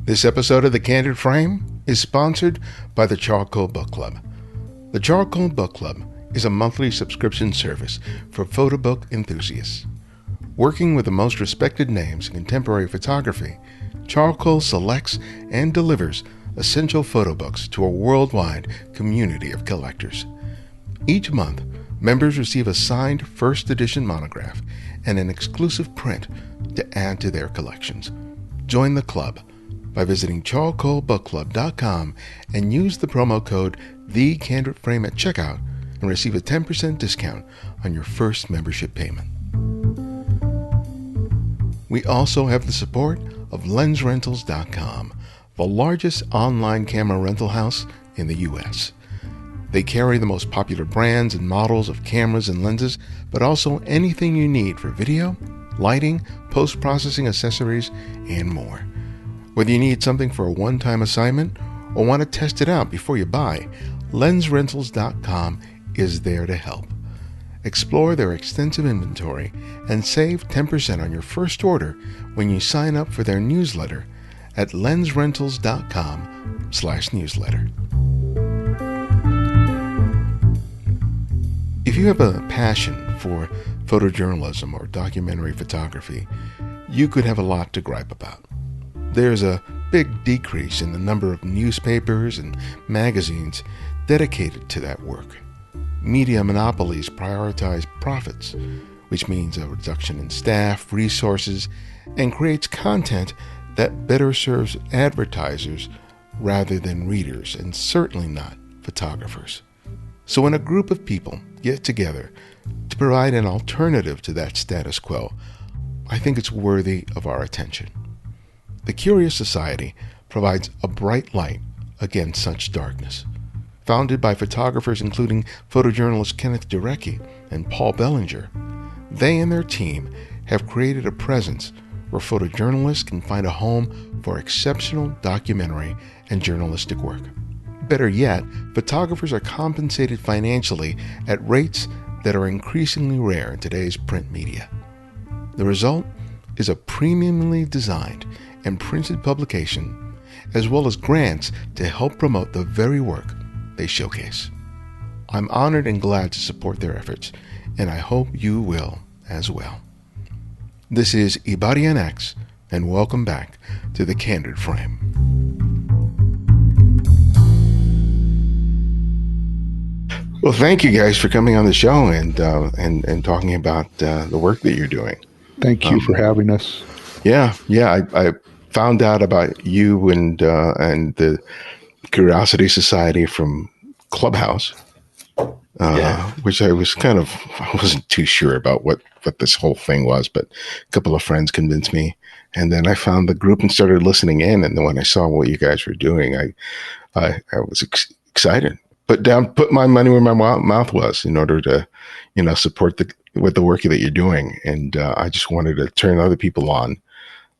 This episode of The Candid Frame is sponsored by the Charcoal Book Club. The Charcoal Book Club is a monthly subscription service for photo book enthusiasts. Working with the most respected names in contemporary photography, Charcoal selects and delivers essential photo books to a worldwide community of collectors. Each month, members receive a signed first edition monograph and an exclusive print to add to their collections. Join the club by visiting charcoalbookclub.com and use the promo code TheCandidFrame at checkout and receive a 10% discount on your first membership payment. We also have the support of LensRentals.com, the largest online camera rental house in the U.S. They carry the most popular brands and models of cameras and lenses, but also anything you need for video, lighting, post-processing accessories, and more. Whether you need something for a one-time assignment or want to test it out before you buy, LensRentals.com is there to help. Explore their extensive inventory and save 10% on your first order when you sign up for their newsletter at lensrentals.com/newsletter. If you have a passion for photojournalism or documentary photography, you could have a lot to gripe about. There's a big decrease in the number of newspapers and magazines dedicated to that work. Media monopolies prioritize profits, which means a reduction in staff, resources, and creates content that better serves advertisers rather than readers, and certainly not photographers. So when a group of people get together to provide an alternative to that status quo, I think it's worthy of our attention. The Curious Society provides a bright light against such darkness. Founded by photographers including photojournalist Kenneth Jarecke and Paul Bellinger, they and their team have created a presence where photojournalists can find a home for exceptional documentary and journalistic work. Better yet, photographers are compensated financially at rates that are increasingly rare in today's print media. The result is a premiumly designed and printed publication, as well as grants to help promote the very work they showcase. I'm honored and glad to support their efforts, and I hope you will as well. This is Ibarian X, and welcome back to The Candid Frame. Well, thank you guys for coming on the show and talking about the work that you're doing. Thank you for having us. Yeah. I found out about you and the Curiosity Society from Clubhouse, which I wasn't too sure about what this whole thing was, but a couple of friends convinced me, and then I found the group and started listening in. And then when I saw what you guys were doing, I was excited. Put my money where my mouth was in order to, support the work that you're doing. And I just wanted to turn other people on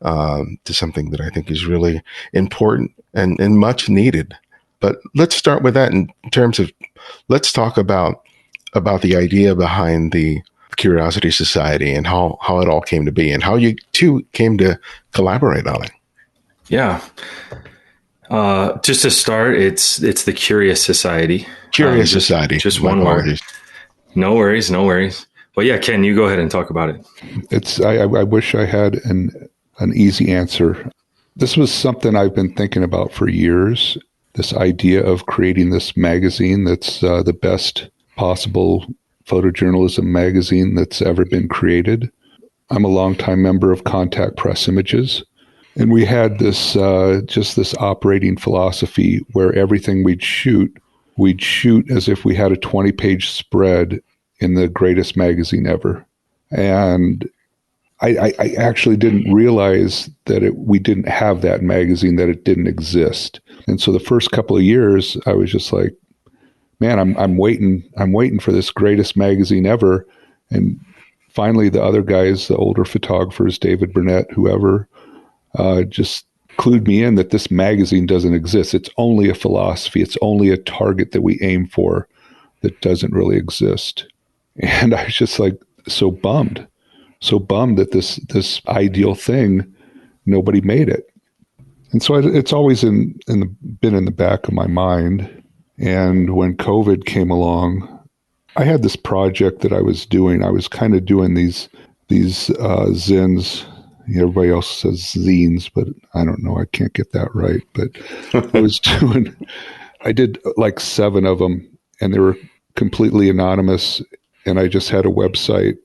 to something that I think is really important and much needed. But let's start with that in terms of, let's talk about the idea behind the Curiosity Society and how it all came to be and how you two came to collaborate on it. Yeah. Just to start, it's the Curious Society. Curious Society. Just one word. No worries. Well, yeah, Ken, you go ahead and talk about it. I wish I had an easy answer. This was something I've been thinking about for years. This idea of creating this magazine that's the best possible photojournalism magazine that's ever been created. I'm a longtime member of Contact Press Images, and we had this operating philosophy where everything we'd shoot as if we had a 20-page spread in the greatest magazine ever. And I actually didn't realize that we didn't have that magazine, that it didn't exist. And so the first couple of years, I was just like, man, I'm waiting for this greatest magazine ever. And finally, the other guys, the older photographers, David Burnett, whoever, just clued me in that this magazine doesn't exist. It's only a philosophy. It's only a target that we aim for that doesn't really exist. And I was just like so bummed that this ideal thing, nobody made it. And so it's always been in the back of my mind. And when COVID came along, I had this project that I was doing. I was kind of doing these zines. Everybody else says zines, but I don't know. I can't get that right. But I did like 7 of them, and they were completely anonymous. And I just had a website,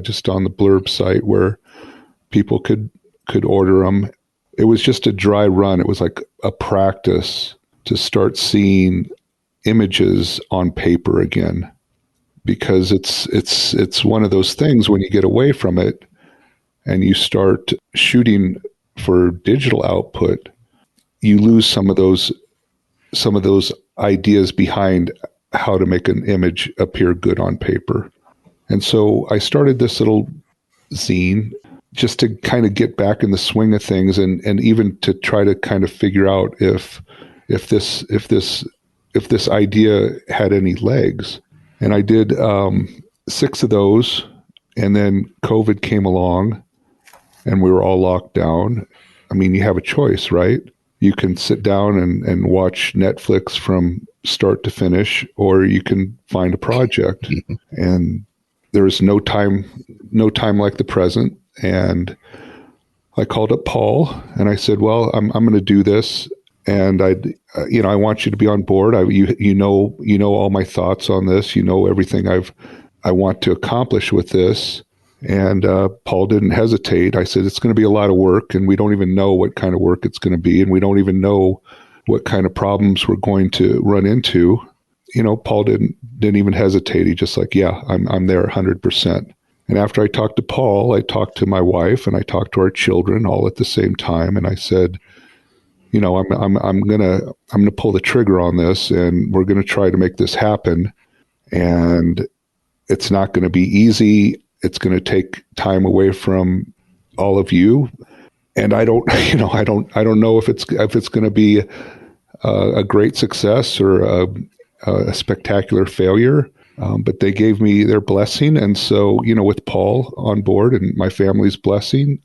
just on the Blurb site, where people could order them. It was just a dry run. It was like a practice to start seeing images on paper again, because it's one of those things when you get away from it and you start shooting for digital output, you lose some of those ideas behind how to make an image appear good on paper. And so I started this little zine just to kind of get back in the swing of things, and even to try to kind of figure out if this idea had any legs. And I did 6 of those, and then COVID came along and we were all locked down. I mean, you have a choice, right? You can sit down and watch Netflix from start to finish, or you can find a project. And there is no time like the present. And I called up Paul and I said, well, I'm going to do this. And I want you to be on board. You know all my thoughts on this. You know everything I want to accomplish with this. And Paul didn't hesitate. I said, it's going to be a lot of work, and we don't even know what kind of work it's going to be, and we don't even know what kind of problems we're going to run into. Paul didn't even hesitate. He just like, yeah, I'm there 100%. And after I talked to Paul, I talked to my wife and I talked to our children all at the same time. And I said, I'm gonna pull the trigger on this, and we're gonna try to make this happen. And it's not going to be easy. It's going to take time away from all of you. And I don't know if it's going to be a great success or a spectacular failure. But they gave me their blessing. And so, with Paul on board and my family's blessing,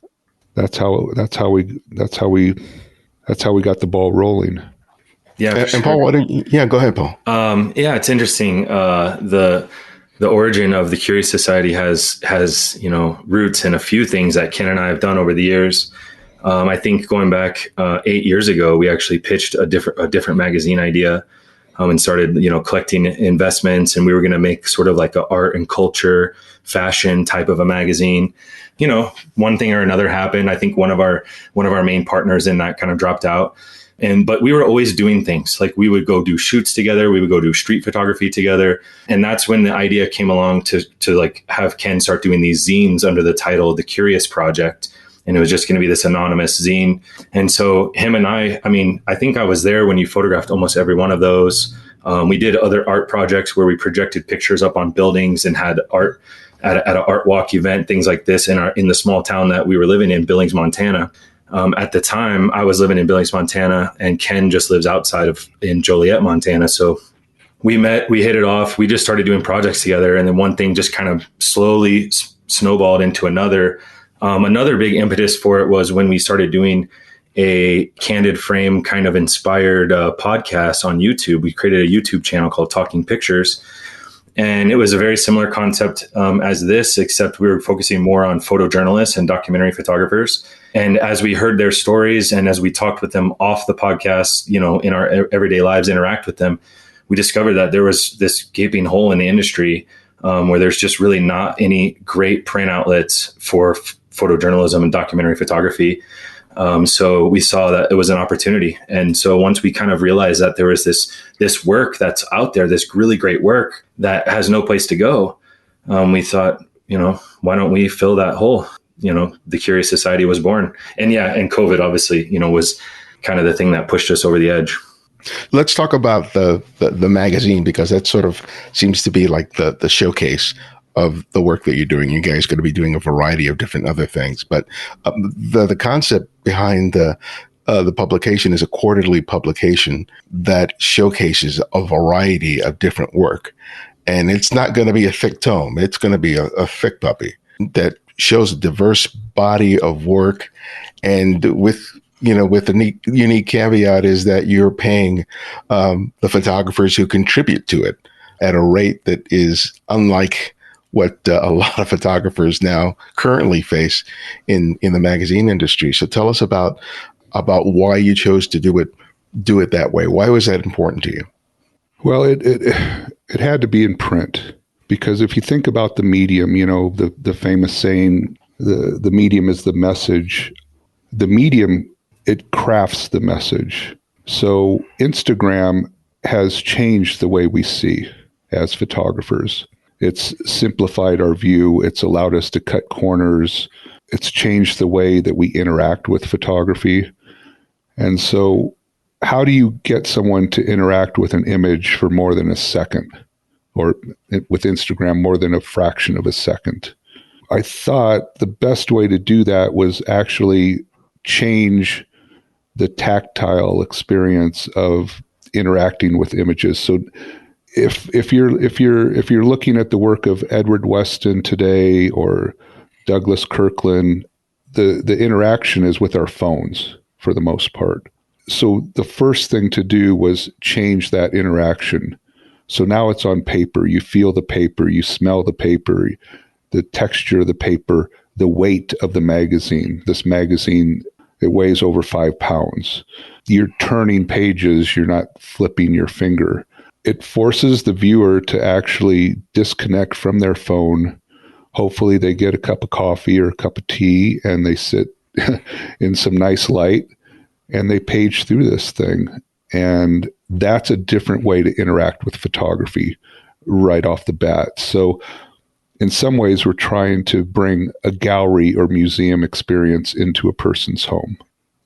that's how we got the ball rolling. Yeah. And Paul, go ahead, Paul. It's interesting. The origin of the Curious Society has roots in a few things that Ken and I have done over the years. I think going back 8 years ago, we actually pitched a different magazine idea, and started collecting investments, and we were going to make sort of like a art and culture, fashion type of a magazine. One thing or another happened. I think one of our main partners in that kind of dropped out. But we were always doing things. Like we would go do shoots together. We would go do street photography together. And that's when the idea came along to like have Ken start doing these zines under the title The Curious Project. And it was just going to be this anonymous zine. And so him and I think I was there when you photographed almost every one of those. We did other art projects where we projected pictures up on buildings and had art at an art walk event, things like this in the small town that we were living in, Billings, Montana. At the time, I was living in Billings, Montana, and Ken just lives outside in Joliet, Montana. So we met, we hit it off. We just started doing projects together. And then one thing just kind of slowly snowballed into another. Another big impetus for it was when we started doing a candid frame kind of inspired podcast on YouTube. We created a YouTube channel called Talking Pictures. And it was a very similar concept as this, except we were focusing more on photojournalists and documentary photographers. And as we heard their stories and as we talked with them off the podcast, in our everyday lives, interact with them, we discovered that there was this gaping hole in the industry where there's just really not any great print outlets for photojournalism and documentary photography. So we saw that it was an opportunity. And so once we kind of realized that there was this work that's out there, this really great work that has no place to go, we thought, why don't we fill that hole? The Curious Society was born. And and COVID obviously, was kind of the thing that pushed us over the edge. Let's talk about the magazine, because that sort of seems to be like the showcase of the work that you're doing. You guys are going to be doing a variety of different other things, but the concept behind the publication is a quarterly publication that showcases a variety of different work. And it's not going to be a thick tome. It's going to be a thick puppy that shows a diverse body of work, and with with the unique caveat is that you're paying the photographers who contribute to it at a rate that is unlike what a lot of photographers now currently face in the magazine industry. So tell us about why you chose to do it that way. Why was that important to you? Well, it had to be in print, because if you think about the medium, the famous saying, the medium is the message. The medium, it crafts the message. So Instagram has changed the way we see as photographers. It's simplified our view. It's allowed us to cut corners. It's changed the way that we interact with photography. And so how do you get someone to interact with an image for more than a second, or with Instagram, more than a fraction of a second? I thought the best way to do that was actually change the tactile experience of interacting with images. So if you're looking at the work of Edward Weston today or Douglas Kirkland, the interaction is with our phones for the most part. So the first thing to do was change that interaction. So now it's on paper. You feel the paper, you smell the paper, the texture of the paper, the weight of the magazine. This magazine, it weighs over 5 pounds. You're turning pages, you're not flipping your finger. It forces the viewer to actually disconnect from their phone. Hopefully they get a cup of coffee or a cup of tea and they sit in some nice light and they page through this thing. And that's a different way to interact with photography right off the bat. So in some ways, we're trying to bring a gallery or museum experience into a person's home.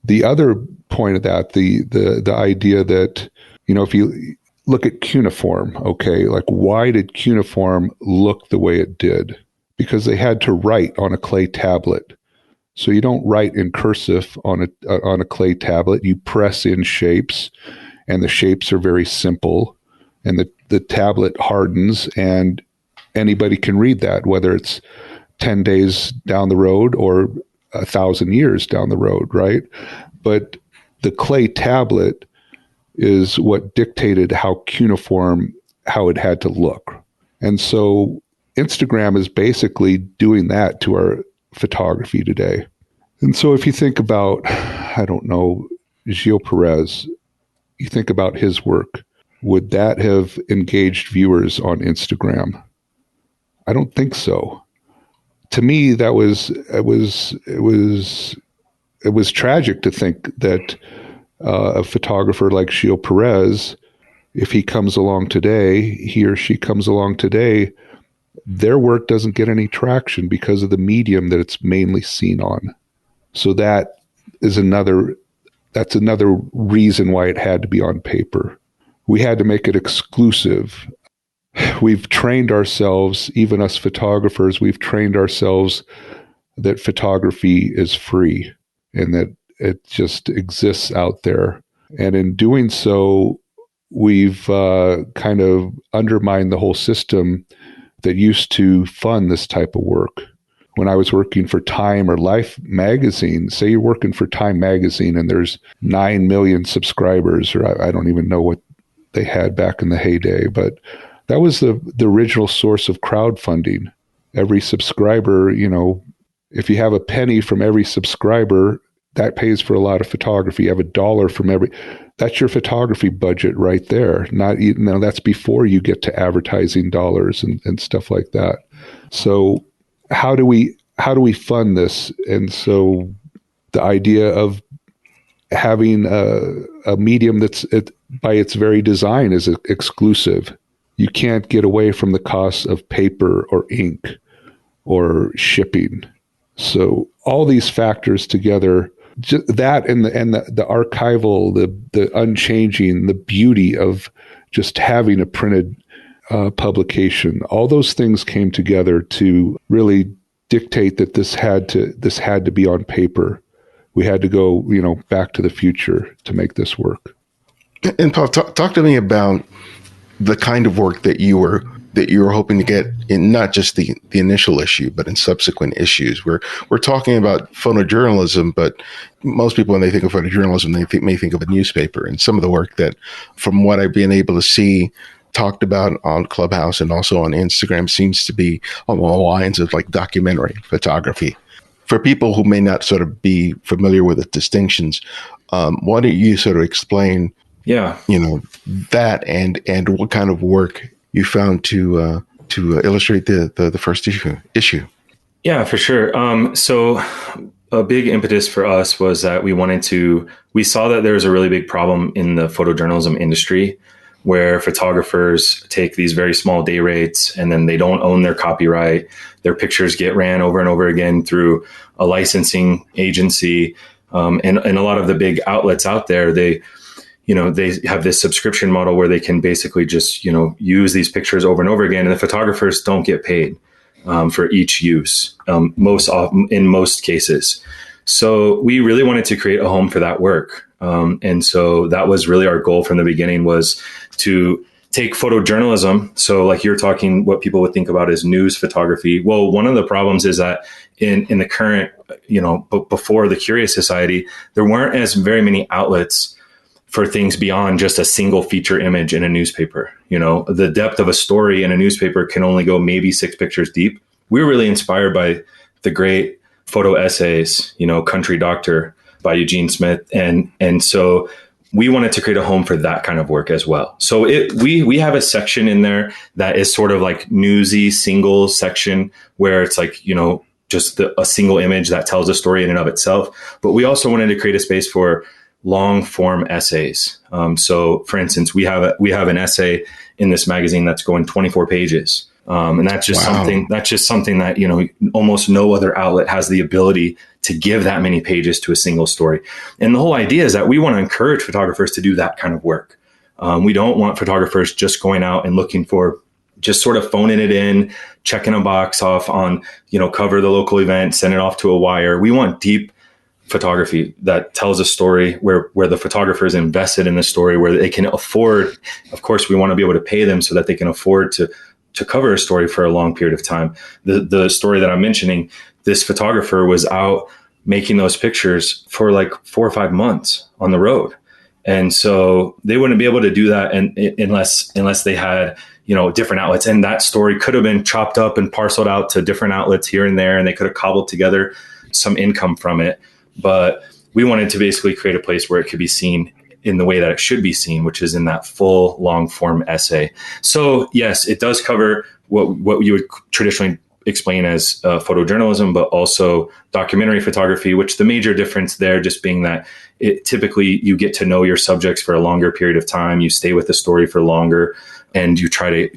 The other point of that, the idea that, if you look at cuneiform, okay, like why did cuneiform look the way it did? Because they had to write on a clay tablet. So you don't write in cursive on a clay tablet. You press in shapes, and the shapes are very simple, and the tablet hardens, and anybody can read that, whether it's 10 days down the road or 1,000 years down the road, right? But the clay tablet is what dictated how cuneiform, how it had to look. And so Instagram is basically doing that to our photography today. And so if you think about, I don't know, Gilles Peress, you think about his work, would that have engaged viewers on Instagram? I don't think so. To me, it was tragic to think that a photographer like Gilles Peress, if he comes along today, he or she comes along today, their work doesn't get any traction because of the medium that it's mainly seen on. So that's another reason why it had to be on paper. We had to make it exclusive. We've trained ourselves, even us photographers, we've trained ourselves that photography is free and that it just exists out there. And in doing so, we've kind of undermined the whole system that used to fund this type of work. When I was working for Time or Life magazine, say you're working for Time magazine and there's 9 million subscribers, or I don't even know what they had back in the heyday, but that was the original source of crowdfunding. Every subscriber, if you have a penny from every subscriber, that pays for a lot of photography. You have $1 from that's your photography budget right there. That's before you get to advertising dollars and stuff like that. So how do we fund this? And so the idea of having a medium that's by its very design is exclusive. You can't get away from the costs of paper or ink or shipping. So all these factors together, that and the archival, the unchanging, the beauty of just having a printed publication, all those things came together to really dictate that this had to be on paper. We had to go, back to the future to make this work. And Paul, talk to me about the kind of work that you were that you're hoping to get in not just the initial issue, but in subsequent issues? We're talking about photojournalism, but most people, when they think of photojournalism, may think of a newspaper. And some of the work that, from what I've been able to see, talked about on Clubhouse and also on Instagram, seems to be on the lines of like documentary photography. For people who may not sort of be familiar with the distinctions, why don't you sort of explain, that and what kind of work you found to illustrate the first issue? Yeah, for sure. So a big impetus for us was that we saw that there was a really big problem in the photojournalism industry, where photographers take these very small day rates and then they don't own their copyright. Their pictures get ran over and over again through a licensing agency. And a lot of the big outlets out there, they have this subscription model where they can basically just, use these pictures over and over again. And the photographers don't get paid for each use, in most cases. So we really wanted to create a home for that work. And so that was really our goal from the beginning, was to take photojournalism. So like you're talking, what people would think about as news photography. Well, one of the problems is that in the current, before the Curious Society, there weren't as very many outlets for things beyond just a single feature image in a newspaper. The depth of a story in a newspaper can only go maybe 6 pictures deep. We were really inspired by the great photo essays, Country Doctor by Eugene Smith. And so we wanted to create a home for that kind of work as well. So we have a section in there that is sort of like newsy single section, where it's like, just a single image that tells a story in and of itself. But we also wanted to create a space for long form essays. So for instance, we have an essay in this magazine that's going 24 pages. And that's just something that, almost no other outlet has the ability to give that many pages to a single story. And the whole idea is that we want to encourage photographers to do that kind of work. We don't want photographers just going out and looking for, just sort of phoning it in, checking a box off on, cover the local event, send it off to a wire. We want deep photography that tells a story where the photographer is invested in the story, where they can afford, of course, we want to be able to pay them so that they can afford to cover a story for a long period of time. The story that I'm mentioning, this photographer was out making those pictures for like 4 or 5 months on the road. And so they wouldn't be able to do that unless they had, different outlets. And that story could have been chopped up and parceled out to different outlets here and there, and they could have cobbled together some income from it. But we wanted to basically create a place where it could be seen in the way that it should be seen, which is in that full long form essay. So yes, it does cover what you would traditionally explain as photojournalism, but also documentary photography, which the major difference there just being that typically you get to know your subjects for a longer period of time. You stay with the story for longer, and you try to,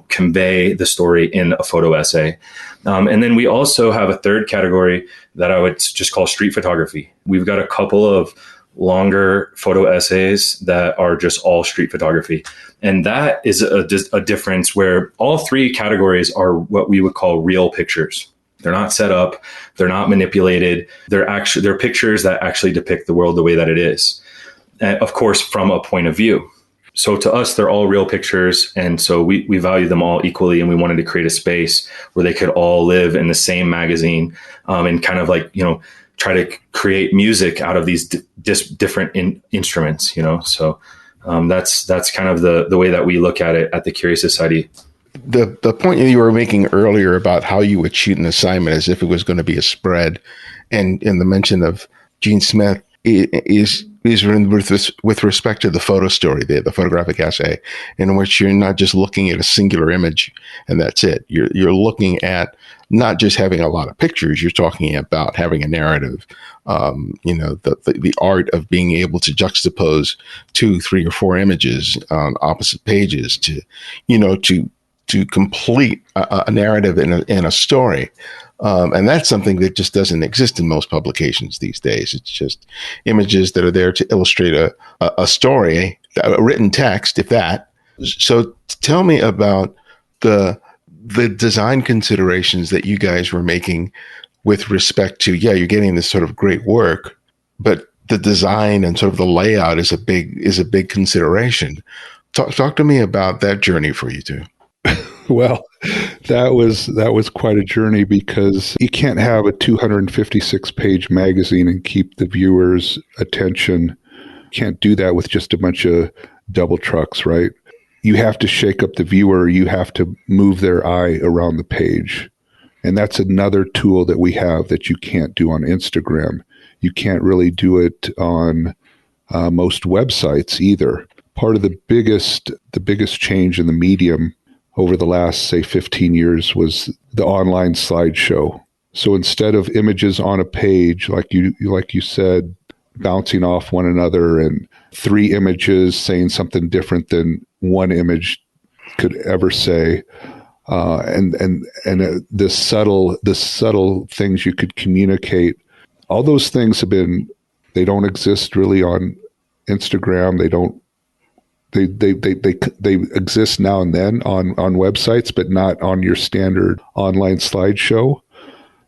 convey the story in a photo essay. And then we also have a third category that I would just call street photography. We've got a couple of longer photo essays that are just all street photography. And that is a difference where all 3 categories are what we would call real pictures. They're not set up. They're not manipulated. They're pictures that actually depict the world the way that it is. Of course, from a point of view. So to us, they're all real pictures. And so we value them all equally. And we wanted to create a space where they could all live in the same magazine, and kind of like, try to create music out of these different instruments, So that's kind of the way that we look at it at the Curious Society. The point that you were making earlier about how you would shoot an assignment as if it was going to be a spread, and in the mention of Gene Smith is with respect to the photo story, the photographic essay, in which you're not just looking at a singular image and that's it. You're looking at not just having a lot of pictures. You're talking about having a narrative. The art of being able to juxtapose 2, 3, or 4 images on opposite pages to complete a narrative in a story. And that's something that just doesn't exist in most publications these days. It's just images that are there to illustrate a story, a written text, if that. So tell me about the design considerations that you guys were making with respect to, you're getting this sort of great work, but the design and sort of the layout is a big consideration. Talk to me about that journey for you two. Well, that was quite a journey, because you can't have a 256-page magazine and keep the viewer's attention. Can't do that with just a bunch of double trucks, right? You have to shake up the viewer. You have to move their eye around the page. And that's another tool that we have that you can't do on Instagram. You can't really do it on most websites either. Part of the biggest change in the medium over the last, say, 15 years was the online slideshow. So instead of images on a page, like you said, bouncing off one another, and 3 images saying something different than one image could ever say, and the subtle things you could communicate, all those things they don't exist really on Instagram. They exist now and then on websites, but not on your standard online slideshow.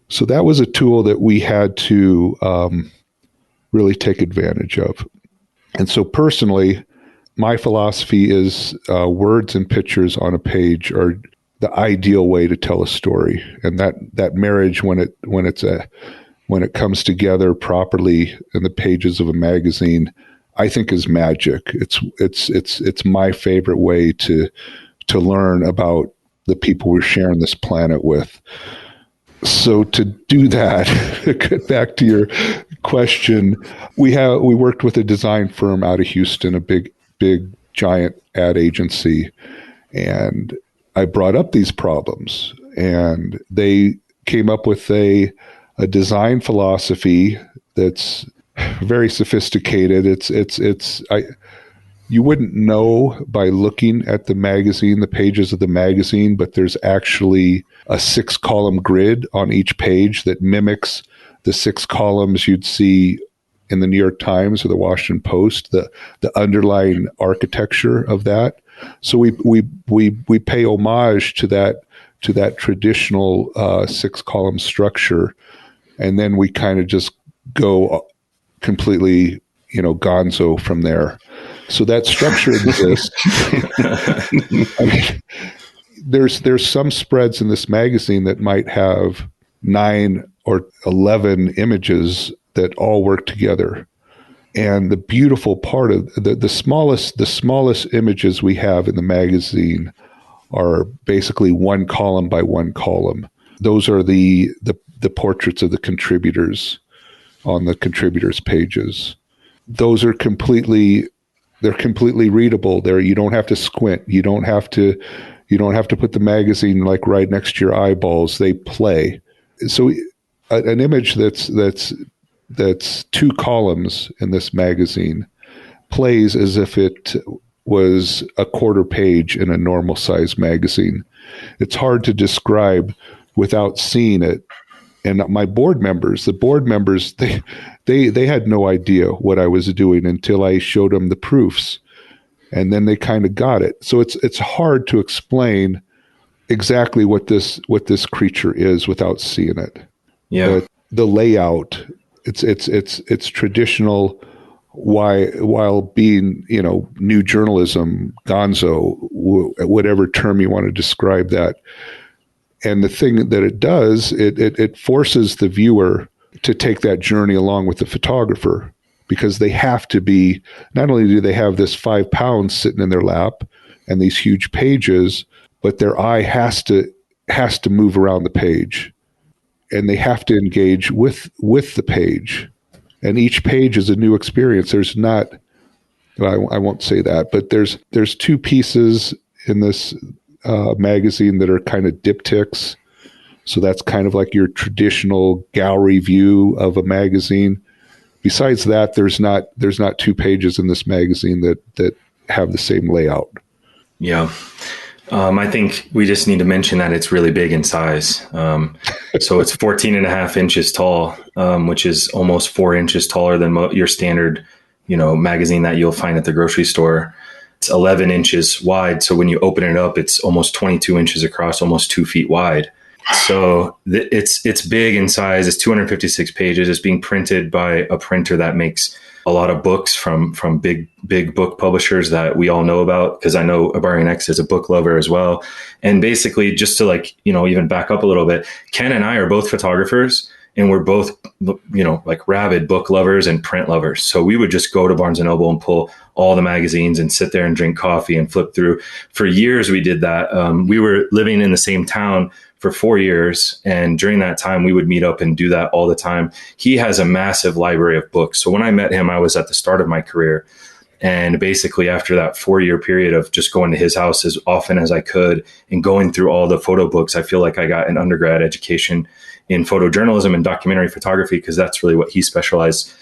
So that was a tool that we had to really take advantage of. And so personally, my philosophy is words and pictures on a page are the ideal way to tell a story. And that marriage, when it comes together properly in the pages of a magazine, I think is magic. It's my favorite way to learn about the people we're sharing this planet with. So to do that, get back to your question, we worked with a design firm out of Houston, a big giant ad agency, and I brought up these problems, and they came up with a design philosophy that's very sophisticated. You wouldn't know by looking at the magazine, the pages of the magazine, but there's actually a 6-column grid on each page that mimics the 6 columns you'd see in the New York Times or the Washington Post, the underlying architecture of that. So we pay homage to that traditional 6-column structure, and then we kind of just go completely, gonzo from there. So that structure exists. I mean, there's some spreads in this magazine that might have 9 or 11 images that all work together. And the beautiful part of the smallest images we have in the magazine are basically 1 column by 1 column. Those are the portraits of the contributors on the contributors pages. Those are completely readable. There, you don't have to squint. You don't have to put the magazine like right next to your eyeballs. They play. So an image that's 2 columns in this magazine plays as if it was a quarter page in a normal size magazine. It's hard to describe without seeing it. And my board members, they had no idea what I was doing until I showed them the proofs, and then they kind of got it. So it's hard to explain exactly what this creature is without seeing it. Yeah, the layout, it's traditional, while being new journalism, gonzo, whatever term you want to describe that. And the thing that it does, it forces the viewer to take that journey along with the photographer, because they have to be, not only do they have this 5 pounds sitting in their lap and these huge pages, but their eye has to move around the page, and they have to engage with the page. And each page is a new experience. There's not, I won't say that, but there's 2 pieces in this magazine that are kind of diptychs. So that's kind of like your traditional gallery view of a magazine. Besides that, there's not 2 pages in this magazine that have the same layout. Yeah. I think we just need to mention that it's really big in size. So it's 14.5 inches tall, which is almost 4 inches taller than your standard, magazine that you'll find at the grocery store. It's 11 inches wide. So when you open it up, it's almost 22 inches across, almost 2 feet wide. So it's big in size. It's 256 pages. It's being printed by a printer that makes a lot of books from big book publishers that we all know about, because I know Abarian X is a book lover as well. And basically, just to like, even back up a little bit, Ken and I are both photographers, and we're both, like rabid book lovers and print lovers. So we would just go to Barnes & Noble and pull all the magazines and sit there and drink coffee and flip through. For years, we did that. We were living in the same town for 4 years. And during that time, we would meet up and do that all the time. He has a massive library of books. So when I met him, I was at the start of my career. And basically, after that 4-year period of just going to his house as often as I could and going through all the photo books, I feel like I got an undergrad education in photojournalism and documentary photography, because that's really what he specialized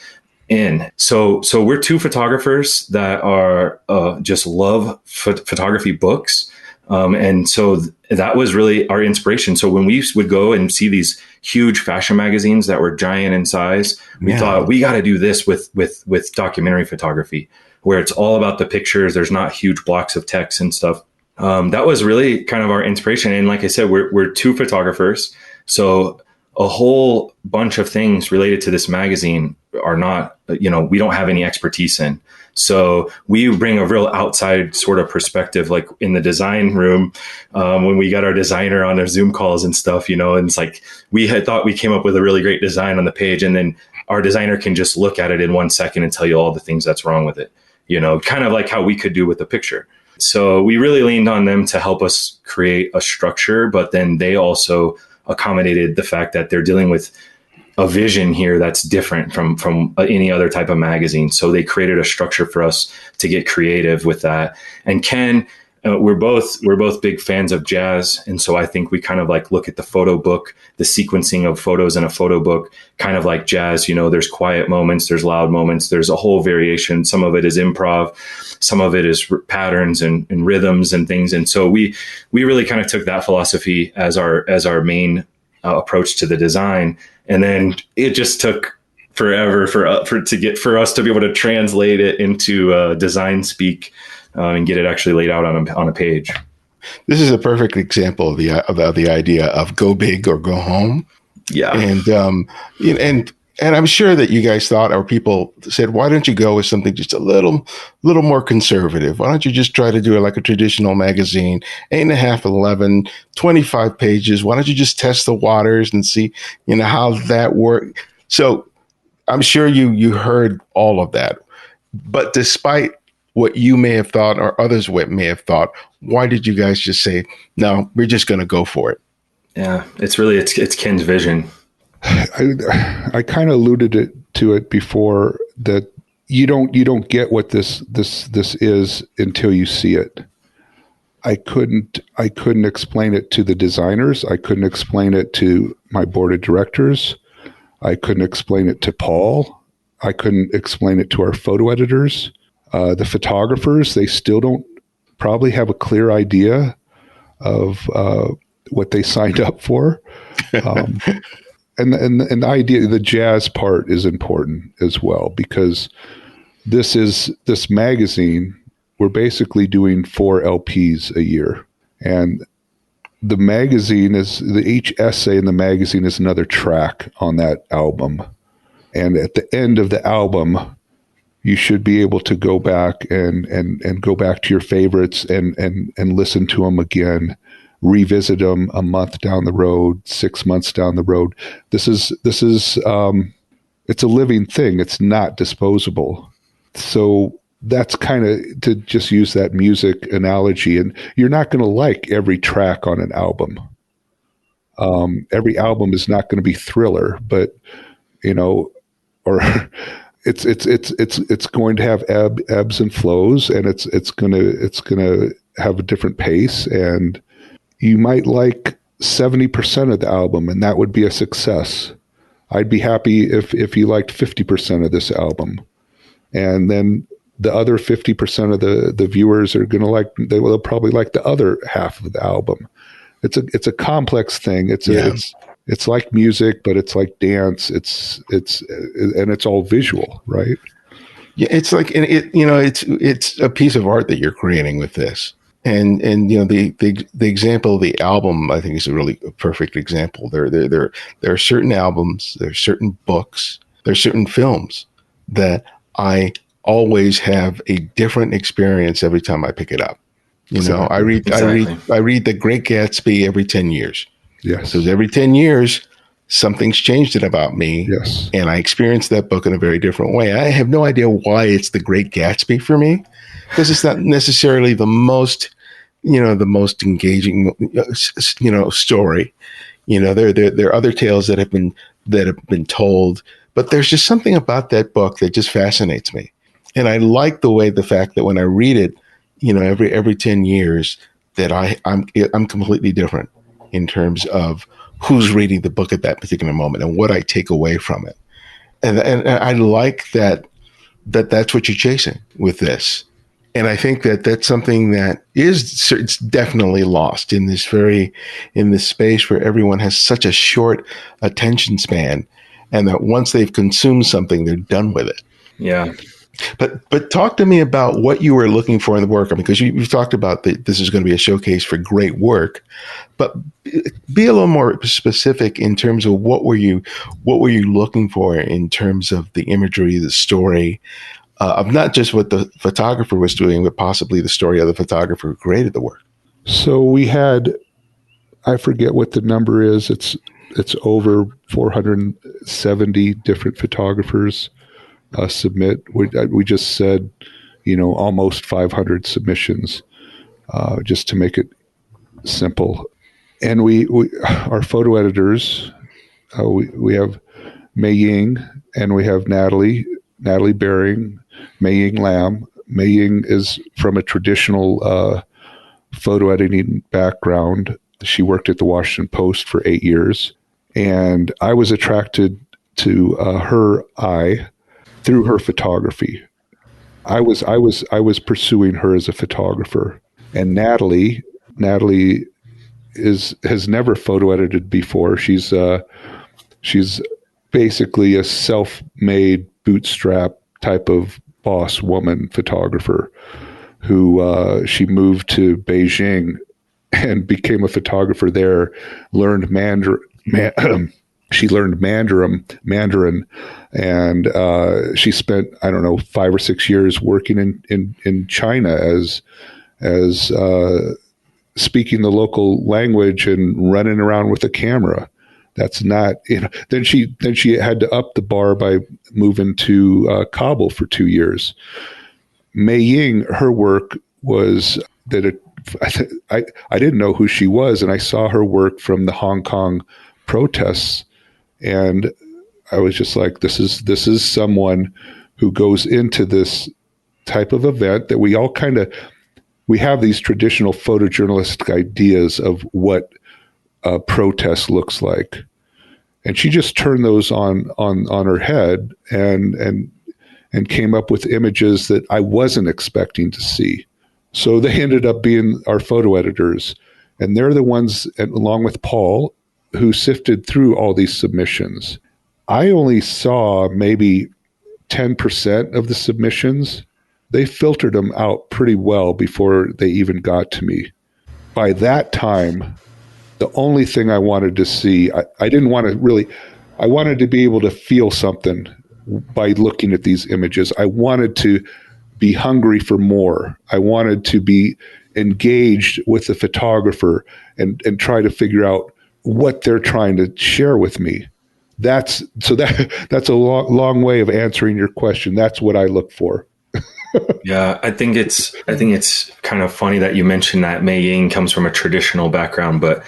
in. So we're two photographers that are just love photography books. And so that was really our inspiration. So when we would go and see these huge fashion magazines that were giant in size, we thought, we got to do this with documentary photography, where it's all about the pictures. There's not huge blocks of text and stuff. That was really kind of our inspiration. And like I said, we're two photographers. So a whole bunch of things related to this magazine are not, we don't have any expertise in. So we bring a real outside sort of perspective, like in the design room, when we got our designer on our Zoom calls and stuff, and it's like, we had thought we came up with a really great design on the page, and then our designer can just look at it in 1 second and tell you all the things that's wrong with it, kind of like how we could do with a picture. So we really leaned on them to help us create a structure, but then they also accommodated the fact that they're dealing with a vision here that's different from any other type of magazine. So they created a structure for us to get creative with that. And Ken, we're both big fans of jazz. And so I think we kind of like look at the photo book, the sequencing of photos in a photo book, kind of like jazz. There's quiet moments, there's loud moments, there's a whole variation. Some of it is improv, some of it is patterns and rhythms and things. And so we really kind of took that philosophy as our main approach to the design. And then it just took forever for us to be able to translate it into design speak and get it actually laid out on a page. This is a perfect example of the idea of go big or go home. Yeah, and I'm sure that you guys thought, or people said, why don't you go with something just a little more conservative? Why don't you just try to do it like a traditional magazine, 8.5, 11, 25 pages? Why don't you just test the waters and see, how that works? So I'm sure you heard all of that. But despite what you may have thought or others may have thought, why did you guys just say, no, we're just going to go for it? Yeah, it's Ken's vision. I kind of alluded to it before, that you don't get what this is until you see it. I couldn't explain it to the designers. I couldn't explain it to my board of directors. I couldn't explain it to Paul. I couldn't explain it to our photo editors. The photographers, they still don't probably have a clear idea of what they signed up for. And the idea, the jazz part is important as well, because this magazine, we're basically doing 4 LPs a year. And the magazine each essay in the magazine is another track on that album. And at the end of the album, you should be able to go back and go back to your favorites and listen to them again, revisit them a month down the road, 6 months down the road. This is it's a living thing. It's not disposable. So that's kind of, to just use that music analogy, and you're not going to like every track on an album. Every album is not going to be Thriller, but or it's going to have ebbs and flows, and it's going to have a different pace, and you might like 70% of the album, and that would be a success. I'd be happy if you liked 50% of this album. And then the other 50% of the viewers are going to they'll probably like the other half of the album. It's a complex thing. It's like music, but it's like dance. It's all visual, right? Yeah, it's like, it's a piece of art that you're creating with this. And the example of the album, I think, is a perfect example. There are certain albums, there are certain books, there are certain films that I always have a different experience every time I pick it up. You know, I read The Great Gatsby every 10 years. Yes. So every 10 years, something's changed it about me. Yes. And I experienced that book in a very different way. I have no idea why it's The Great Gatsby for me, because it's not necessarily the most engaging, story. You know, there are other tales that have been told, but there's just something about that book that just fascinates me. And I like the fact that when I read it, you know, every 10 years, that I'm completely different in terms of who's reading the book at that particular moment and what I take away from it. And I like that's what you're chasing with this. And I think that that's something that it's definitely lost in this space where everyone has such a short attention span, and that once they've consumed something, they're done with it. Yeah. But talk to me about what you were looking for in the work. I mean, because you've talked about that this is going to be a showcase for great work, but be a little more specific in terms of what were you looking for in terms of the imagery, the story, of not just what the photographer was doing, but possibly the story of the photographer who created the work. So we had, I forget what the number is. It's over 470 different photographers submit. We just said, you know, almost 500 submissions, just to make it simple. And we our photo editors, we have Mei Ying and we have Natalie Bering, Mei Ying Lam. Mei Ying is from a traditional photo editing background. She worked at the Washington Post for 8 years, and I was attracted to her eye through her photography. I was pursuing her as a photographer, and Natalie has never photo edited before. She's basically a self-made bootstrap type of boss woman photographer who she moved to Beijing and became a photographer there, learned Mandarin, and she spent, I don't know, 5 or 6 years working in China as speaking the local language and running around with a camera. That's not, you know. Then she had to up the bar by moving to Kabul for 2 years. Mei Ying, her work was that I didn't know who she was, and I saw her work from the Hong Kong protests, and I was just like, this is someone who goes into this type of event that we all we have these traditional photojournalistic ideas of what a protest looks like, and she just turned those on her head and came up with images that I wasn't expecting to see. So they ended up being our photo editors, and they're the ones, along with Paul, who sifted through all these submissions. I only saw maybe 10% of the submissions. They filtered them out pretty well before they even got to me. By that time, the only thing I wanted to see, I didn't want to really, I wanted to be able to feel something by looking at these images. I wanted to be hungry for more. I wanted to be engaged with the photographer and try to figure out what they're trying to share with me. That's a long way of answering your question. That's what I look for. Yeah, I think it's kind of funny that you mentioned that Mei Ying comes from a traditional background, but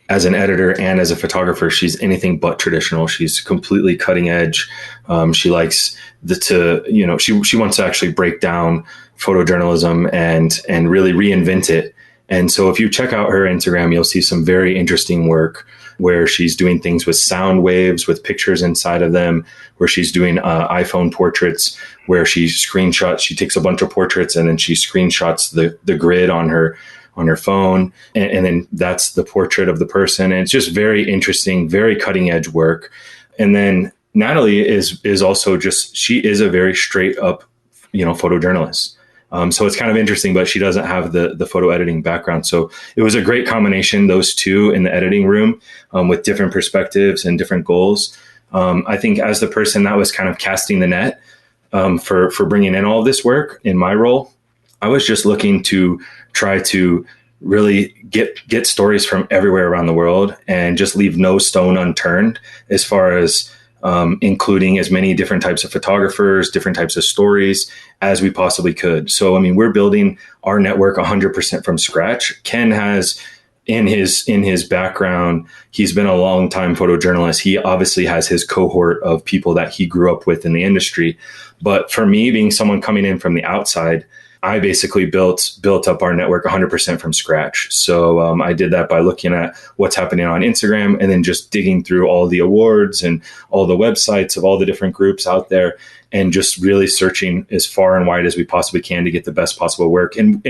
as an editor and as a photographer, she's anything but traditional. She's completely cutting edge. She likes she wants to actually break down photojournalism and really reinvent it. And so if you check out her Instagram, you'll see some very interesting work where she's doing things with sound waves, with pictures inside of them, where she's doing iPhone portraits, where she takes a bunch of portraits and then she screenshots the grid on her phone. And then that's the portrait of the person. And it's just very interesting, very cutting edge work. And then Natalie is also she is a very straight up, photojournalist. So it's kind of interesting, but she doesn't have the photo editing background. So it was a great combination, those two in the editing room, with different perspectives and different goals. I think as the person that was kind of casting the net, for bringing in all of this work in my role. I was just looking to try to really get stories from everywhere around the world and just leave no stone unturned as far as including as many different types of photographers, different types of stories as we possibly could. So, I mean, we're building our network 100% from scratch. Ken has in his background, he's been a long time photojournalist. He obviously has his cohort of people that he grew up with in the industry. But for me, being someone coming in from the outside, I basically built up our network 100% from scratch. So I did that by looking at what's happening on Instagram and then just digging through all the awards and all the websites of all the different groups out there and just really searching as far and wide as we possibly can to get the best possible work. And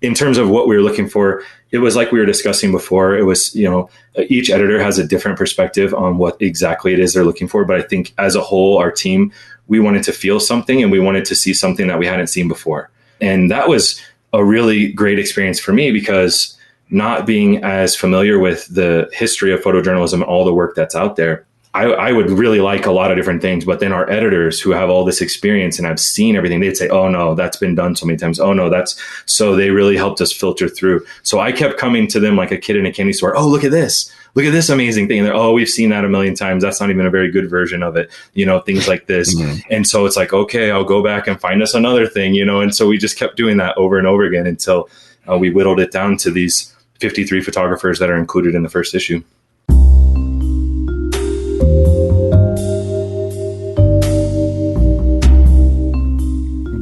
in terms of what we were looking for, it was like we were discussing before. It was, each editor has a different perspective on what exactly it is they're looking for. But I think as a whole, our team, we wanted to feel something and we wanted to see something that we hadn't seen before. And that was a really great experience for me because not being as familiar with the history of photojournalism and all the work that's out there, I would really like a lot of different things. But then our editors who have all this experience and have seen everything, they'd say, oh, no, that's been done so many times. Oh, no, so they really helped us filter through. So I kept coming to them like a kid in a candy store. Oh, look at this. Look at this amazing thing. And they're, oh, we've seen that a million times. That's not even a very good version of it, things like this. Mm-hmm. And so it's like, okay, I'll go back and find us another thing, and so we just kept doing that over and over again until we whittled it down to these 53 photographers that are included in the first issue.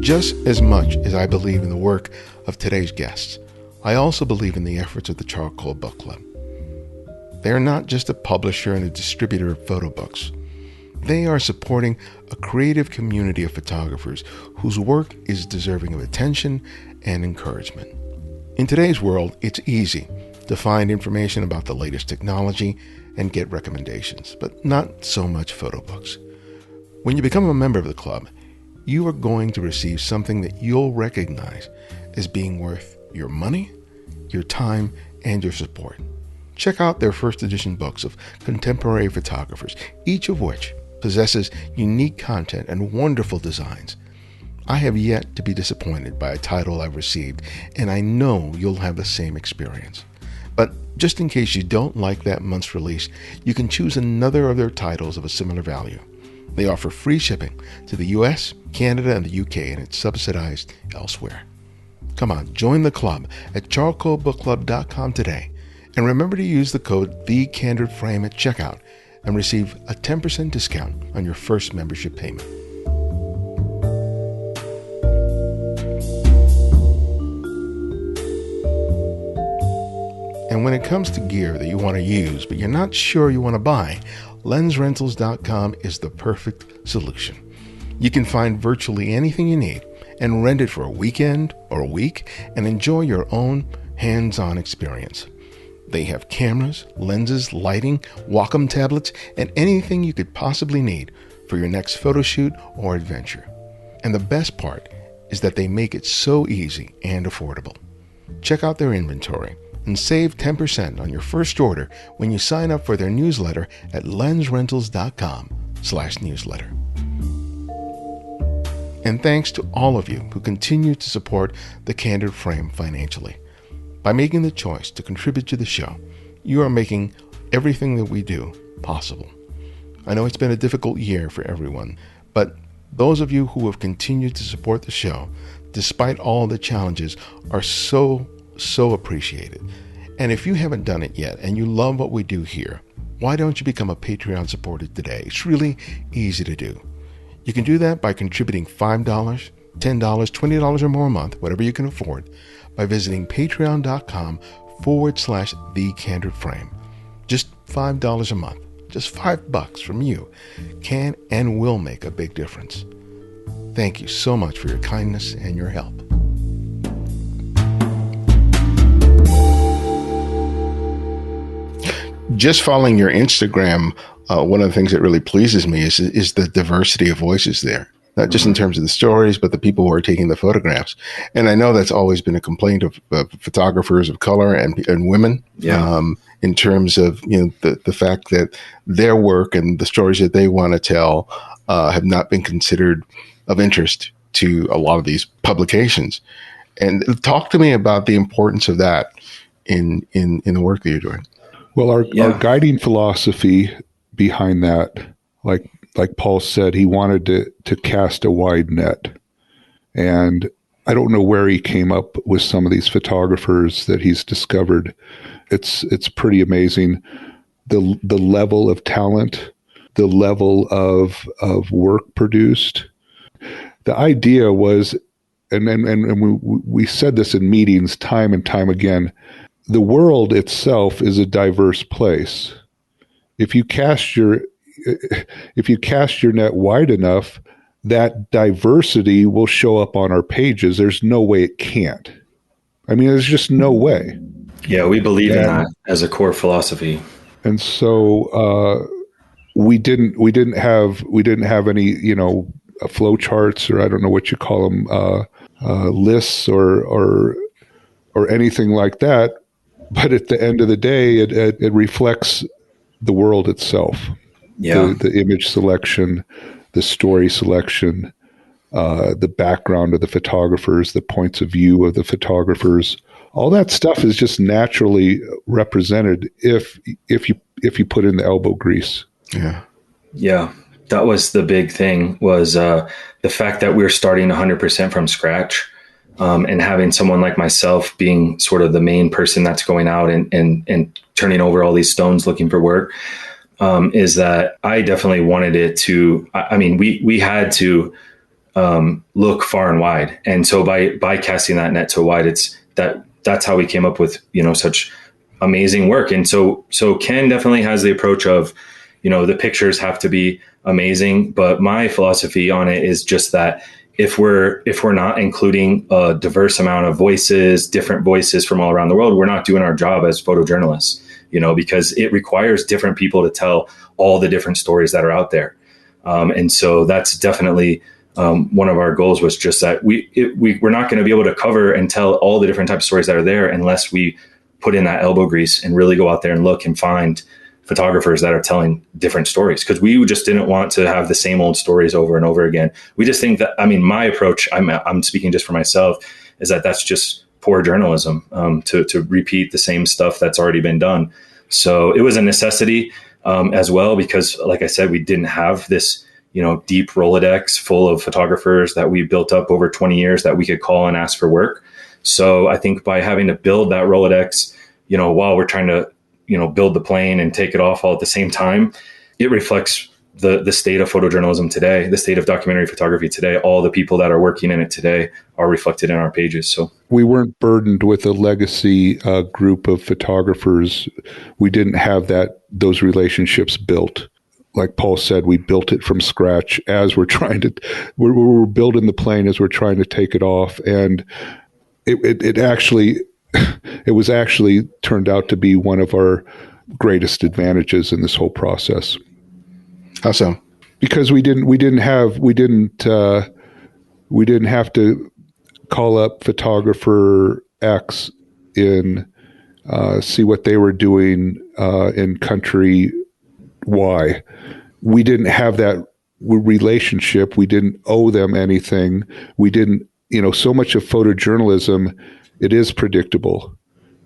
Just as much as I believe in the work of today's guests, I also believe in the efforts of the Charcoal Book Club. They are not just a publisher and a distributor of photo books. They are supporting a creative community of photographers whose work is deserving of attention and encouragement. In today's world, it's easy to find information about the latest technology and get recommendations, but not so much photo books. When you become a member of the club, you are going to receive something that you'll recognize as being worth your money, your time, and your support. Check out their first edition books of contemporary photographers, each of which possesses unique content and wonderful designs. I have yet to be disappointed by a title I've received, and I know you'll have the same experience. But just in case you don't like that month's release, you can choose another of their titles of a similar value. They offer free shipping to the US, Canada, and the UK, and it's subsidized elsewhere. Come on, join the club at charcoalbookclub.com today. And remember to use the code TheCandidFrame at checkout and receive a 10% discount on your first membership payment. And when it comes to gear that you want to use, but you're not sure you want to buy, LensRentals.com is the perfect solution. You can find virtually anything you need and rent it for a weekend or a week and enjoy your own hands-on experience. They have cameras, lenses, lighting, Wacom tablets, and anything you could possibly need for your next photo shoot or adventure. And the best part is that they make it so easy and affordable. Check out their inventory and save 10% on your first order when you sign up for their newsletter at lensrentals.com/newsletter. And thanks to all of you who continue to support The Candid Frame financially. By making the choice to contribute to the show, you are making everything that we do possible. I know it's been a difficult year for everyone, but those of you who have continued to support the show, despite all the challenges, are so appreciated. And if you haven't done it yet and you love what we do here, why don't you become a Patreon supporter today? It's really easy to do. You can do that by contributing $5, $10, $20 or more a month, whatever you can afford, by visiting patreon.com/thecandidframe. Just $5 a month, just $5 from you can and will make a big difference. Thank you so much for your kindness and your help. Just following your Instagram, one of the things that really pleases me is the diversity of voices there. Not just in terms of the stories, but the people who are taking the photographs. And I know that's always been a complaint of photographers of color and women, in terms of the fact that their work and the stories that they want to tell have not been considered of interest to a lot of these publications. And talk to me about the importance of that in the work that you're doing. Well, our guiding philosophy behind that, like Paul said, he wanted to cast a wide net. And I don't know where he came up with some of these photographers that he's discovered. It's pretty amazing. The level of talent, the level of work produced. The idea was, and we said this in meetings time and time again, the world itself is a diverse place. If you cast your net wide enough, that diversity will show up on our pages. There's no way it can't. I mean, there's just no way. Yeah, we believe in that as a core philosophy. And so we didn't have any, flow charts, or I don't know what you call them, lists or anything like that. But at the end of the day, it reflects the world itself. Yeah. The image selection, the story selection, the background of the photographers, the points of view of the photographers. All that stuff is just naturally represented if you put in the elbow grease. Yeah. Yeah. That was the big thing, was the fact that we're starting 100% from scratch, and having someone like myself being sort of the main person that's going out and turning over all these stones looking for work, is that I definitely wanted it to, I mean, we had to look far and wide. And so by casting that net so wide, that's how we came up with, such amazing work. And so Ken definitely has the approach of, the pictures have to be amazing, but my philosophy on it is just that if we're not including a diverse amount of voices, different voices from all around the world, we're not doing our job as photojournalists, because it requires different people to tell all the different stories that are out there. And so that's definitely one of our goals, was just that we're not going to be able to cover and tell all the different types of stories that are there unless we put in that elbow grease and really go out there and look and find photographers that are telling different stories, because we just didn't want to have the same old stories over and over again. We just think that, my approach, I'm speaking just for myself, is that that's just poor journalism, to repeat the same stuff that's already been done. So it was a necessity as well, because like I said, we didn't have this, deep Rolodex full of photographers that we built up over 20 years that we could call and ask for work. So I think by having to build that Rolodex, while we're trying to, build the plane and take it off all at the same time, it reflects the state of photojournalism today, the state of documentary photography today. All the people that are working in it today are reflected in our pages. So we weren't burdened with a legacy group of photographers. We didn't have those relationships built. Like Paul said, we built it from scratch as we're building the plane as we're trying to take it off. And it actually turned out to be one of our greatest advantages in this whole process. How so? Because we didn't have to call up photographer X in see what they were doing in country Y. We didn't have that relationship. We didn't owe them anything. We didn't, so much of photojournalism, it is predictable.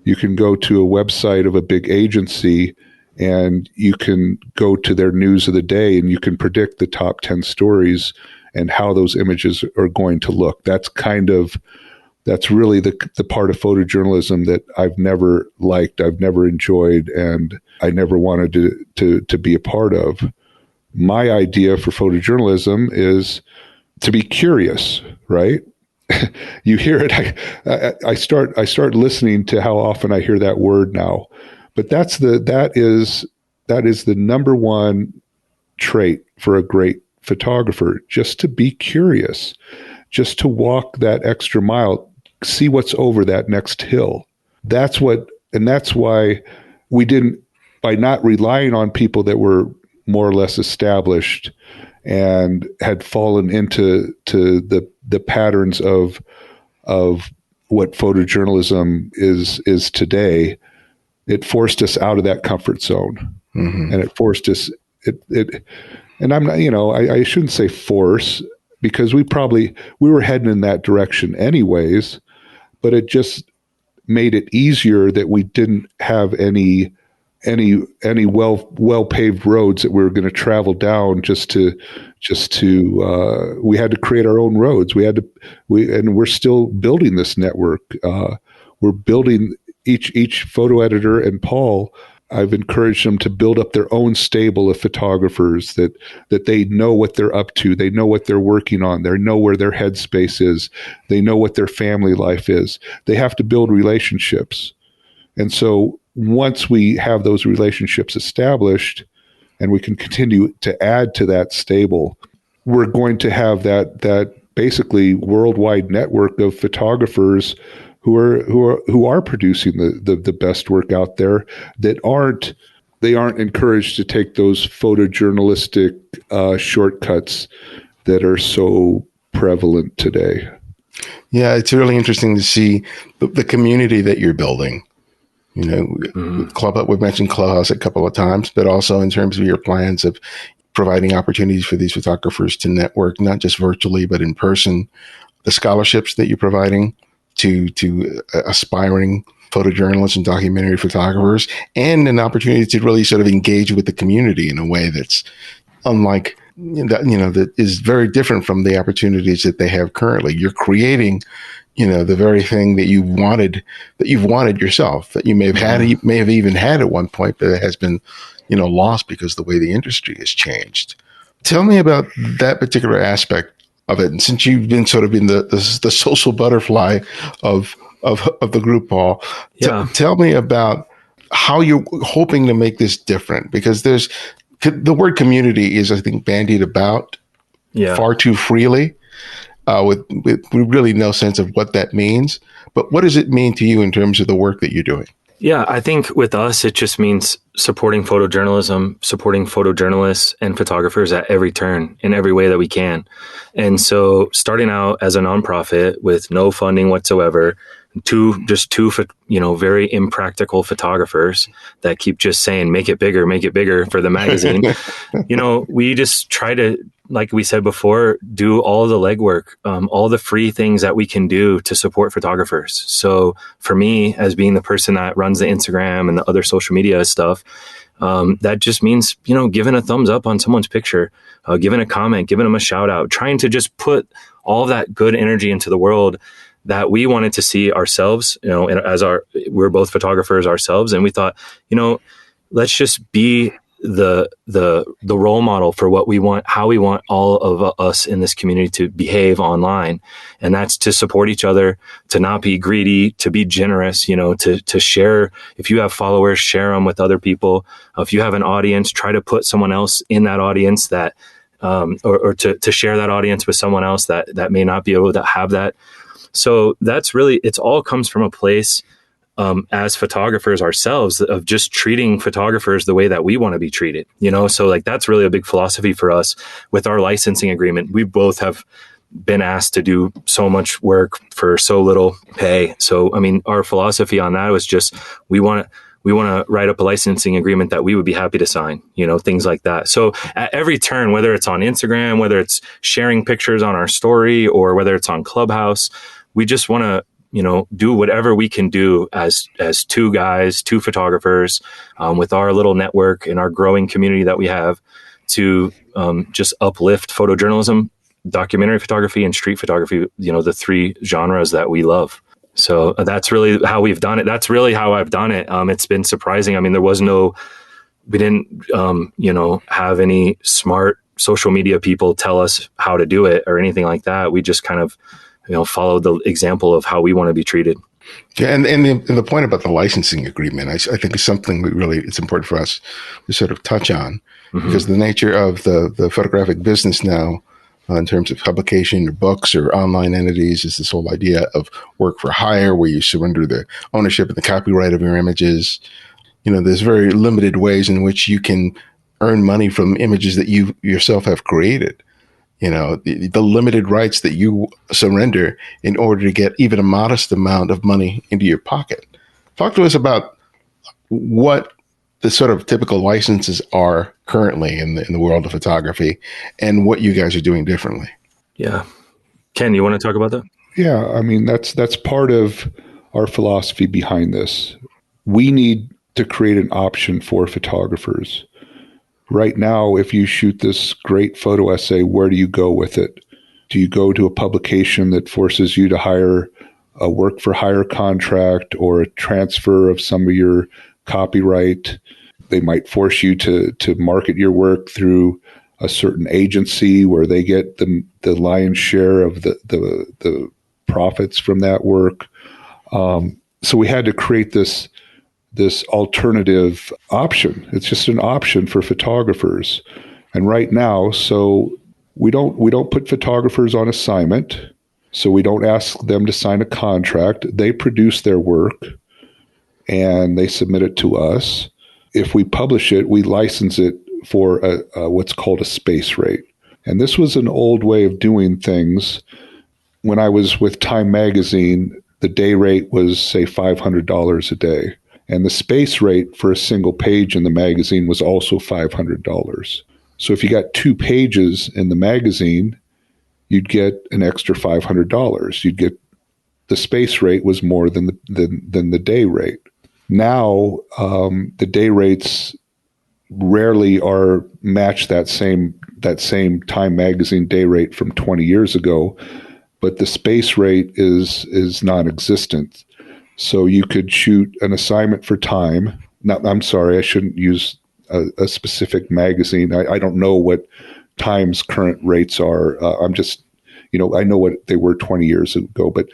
You can go to a website of a big agency and you can go to their news of the day and you can predict the top 10 stories and how those images are going to look. That's really the part of photojournalism that I've never liked, I've never enjoyed, and I never wanted to be a part of. My idea for photojournalism is to be curious, right? You hear it. I start listening to how often I hear that word now, but that is the number one trait for a great photographer, just to be curious, just to walk that extra mile, see what's over that next hill. That's why we didn't, by not relying on people that were more or less established and had fallen into the patterns of what photojournalism is today, it forced us out of that comfort zone. Mm-hmm. And it forced us, and I'm not, I shouldn't say force. because we were heading in that direction anyways, but it just made it easier that we didn't have any well paved roads that we were going to travel down just to we had to create our own roads. And we're still building this network. We're building each photo editor, and Paul, I've encouraged them to build up their own stable of photographers that they know what they're up to. They know what they're working on. They know where their headspace is. They know what their family life is. They have to build relationships. And so once we have those relationships established and we can continue to add to that stable, we're going to have that basically worldwide network of photographers who are producing the best work out there, that aren't encouraged to take those photojournalistic shortcuts that are so prevalent today. Yeah, it's really interesting to see the community that you're building. You know, we've mentioned Clubhouse a couple of times, but also in terms of your plans of providing opportunities for these photographers to network, not just virtually, but in person, the scholarships that you're providing to aspiring photojournalists and documentary photographers, and an opportunity to really sort of engage with the community in a way that's unlike that is very different from the opportunities that they have currently. You're creating, the very thing that you've wanted yourself, that you may have even had at one point, but it has been, lost because the way the industry has changed. Tell me about that particular aspect of it. And since you've been sort of in the social butterfly of the group, Paul, tell me about how you're hoping to make this different, because the word community is, I think, bandied about far too freely, with really no sense of what that means. But what does it mean to you in terms of the work that you're doing? Yeah, I think with us, it just means supporting photojournalism, supporting photojournalists and photographers at every turn in every way that we can. And so starting out as a nonprofit with no funding whatsoever, two very impractical photographers that keep just saying, make it bigger for the magazine. We just try to, like we said before, do all the legwork, all the free things that we can do to support photographers. So for me, as being the person that runs the Instagram and the other social media stuff, that just means, giving a thumbs up on someone's picture, giving a comment, giving them a shout out, trying to just put all that good energy into the world that we wanted to see ourselves, we're both photographers ourselves. And we thought, let's just be the role model for what we want, how we want all of us in this community to behave online. And that's to support each other, to not be greedy, to be generous, to share. If you have followers, share them with other people. If you have an audience, try to put someone else in that audience that, or to share that audience with someone else that may not be able to have that. So that's really, it all comes from a place as photographers ourselves of just treating photographers the way that we want to be treated, so like that's really a big philosophy for us with our licensing agreement. We both have been asked to do so much work for so little pay. So, our philosophy on that was just, we want to write up a licensing agreement that we would be happy to sign, things like that. So at every turn, whether it's on Instagram, whether it's sharing pictures on our story, or whether it's on Clubhouse, we just want to, do whatever we can do as two photographers, with our little network and our growing community that we have, to just uplift photojournalism, documentary photography, and street photography, the three genres that we love. So that's really how we've done it. That's really how I've done it. It's been surprising. We didn't, have any smart social media people tell us how to do it or anything like that. We just kind of, followed the example of how we want to be treated. Yeah, and the point about the licensing agreement, I think is something it's important for us to sort of touch on, because the nature of the photographic business now, in terms of publication or books or online entities, is this whole idea of work for hire, where you surrender the ownership and the copyright of your images. There's very limited ways in which you can earn money from images that you yourself have created. The limited rights that you surrender in order to get even a modest amount of money into your pocket. Talk to us about what the sort of typical licenses are currently in the world of photography, and what you guys are doing differently. Yeah. Ken, you want to talk about that? Yeah, I mean, that's part of our philosophy behind this. We need to create an option for photographers. Right now, if you shoot this great photo essay, where do you go with it? Do you go to a publication that forces you to hire a work for hire contract or a transfer of some of your copyright? They might force you to market your work through a certain agency where they get the lion's share of the profits from that work. So we had to create this alternative option. It's just an option for photographers. And right now, so we don't put photographers on assignment. So we don't ask them to sign a contract. They produce their work and they submit it to us. If we publish it, we license it for what's called a space rate. And this was an old way of doing things. When I was with Time Magazine, the day rate was, say, $500 a day. And the space rate for a single page in the magazine was also $500. So if you got 2 pages in the magazine, you'd get an extra $500. You'd get the space rate was more than the day rate. Now the day rates rarely are match that same Time Magazine day rate from 20 years ago, but the space rate is non-existent. So you could shoot an assignment for Time. Now, I'm sorry, I shouldn't use a specific magazine. I don't know what Time's current rates are. I'm just, I know what they were 20 years ago, but